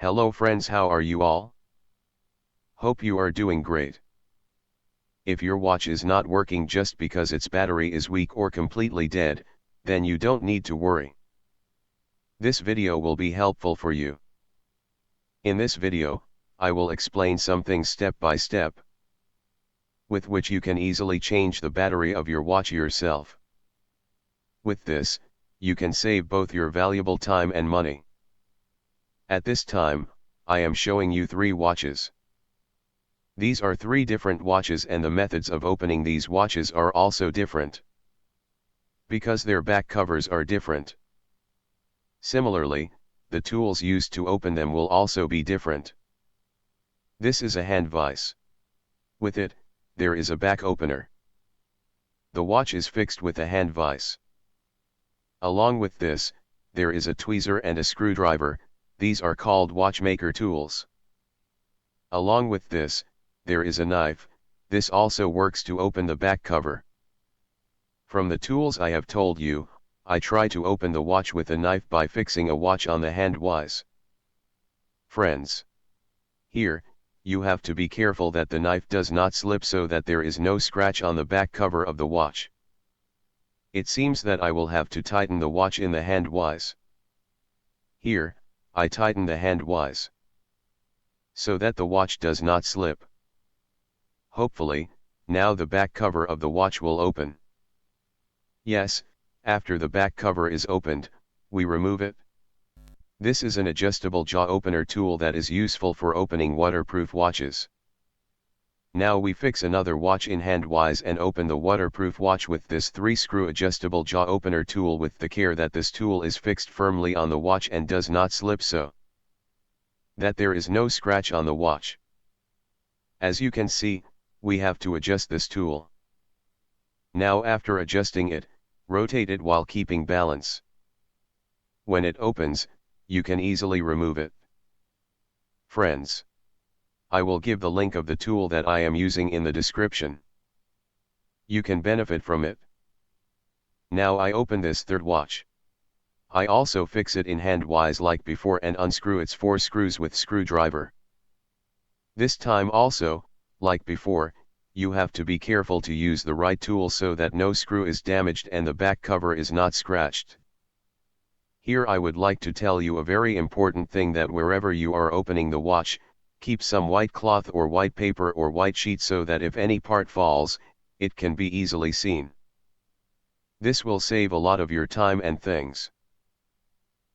Hello friends, how are you all? Hope you are doing great. If your watch is not working just because its battery is weak or completely dead, then you don't need to worry. This video will be helpful for you. In this video, I will explain some things step by step, with which you can easily change the battery of your watch yourself. With this, you can save both your valuable time and money. At this time, I am showing you 3 watches. These are 3 different watches and the methods of opening these watches are also different, because their back covers are different. Similarly, the tools used to open them will also be different. This is a hand vise. With it, there is a back opener. The watch is fixed with a hand vise. Along with this, there is a tweezer and a screwdriver. These are called watchmaker tools. Along with this, there is a knife. This also works to open the back cover. From the tools I have told you, I try to open the watch with a knife by fixing a watch on the hand vise. Friends, here, you have to be careful that the knife does not slip so that there is no scratch on the back cover of the watch. It seems that I will have to tighten the watch in the hand vise. Here, I tighten the hand vise, so that the watch does not slip. Hopefully, now the back cover of the watch will open. Yes, after the back cover is opened, we remove it. This is an adjustable jaw opener tool that is useful for opening waterproof watches. Now we fix another watch in hand vise and open the waterproof watch with this 3-screw adjustable jaw opener tool with the care that this tool is fixed firmly on the watch and does not slip so that there is no scratch on the watch. As you can see, we have to adjust this tool. Now after adjusting it, rotate it while keeping balance. When it opens, you can easily remove it. Friends, I will give the link of the tool that I am using in the description. You can benefit from it. Now I open this 3rd watch. I also fix it in hand vise like before and unscrew its 4 screws with screwdriver. This time also, like before, you have to be careful to use the right tool so that no screw is damaged and the back cover is not scratched. Here I would like to tell you a very important thing, that wherever you are opening the watch, keep some white cloth or white paper or white sheet so that if any part falls, it can be easily seen. This will save a lot of your time and things.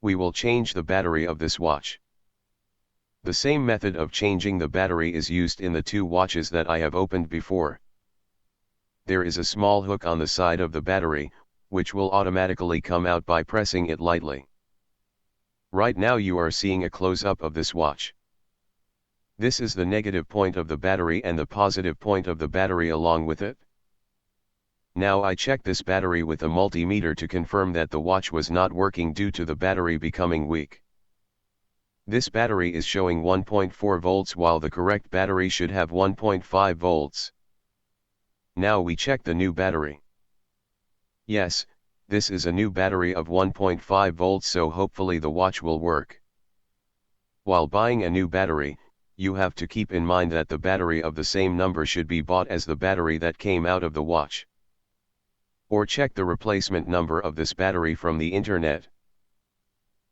We will change the battery of this watch. The same method of changing the battery is used in the 2 watches that I have opened before. There is a small hook on the side of the battery, which will automatically come out by pressing it lightly. Right now you are seeing a close-up of this watch. This is the negative point of the battery and the positive point of the battery along with it. Now I check this battery with a multimeter to confirm that the watch was not working due to the battery becoming weak. This battery is showing 1.4 volts while the correct battery should have 1.5 volts. Now we check the new battery. Yes, this is a new battery of 1.5 volts, so hopefully the watch will work. While buying a new battery, you have to keep in mind that the battery of the same number should be bought as the battery that came out of the watch. Or check the replacement number of this battery from the internet.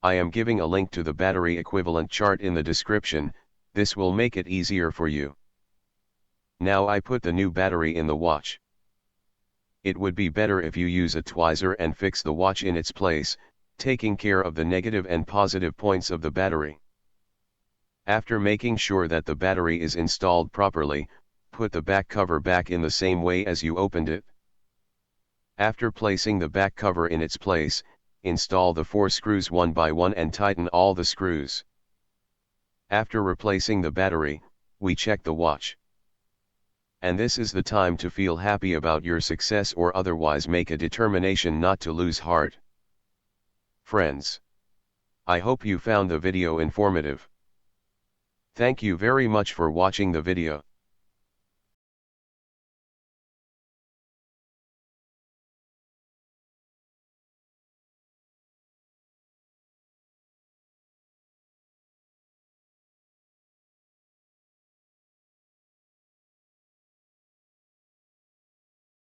I am giving a link to the battery equivalent chart in the description. This will make it easier for you. Now I put the new battery in the watch. It would be better if you use a tweezer and fix the watch in its place, taking care of the negative and positive points of the battery. After making sure that the battery is installed properly, put the back cover back in the same way as you opened it. After placing the back cover in its place, install the 4 screws one by one and tighten all the screws. After replacing the battery, we check the watch. And this is the time to feel happy about your success, or otherwise make a determination not to lose heart. Friends, I hope you found the video informative. Thank you very much for watching the video.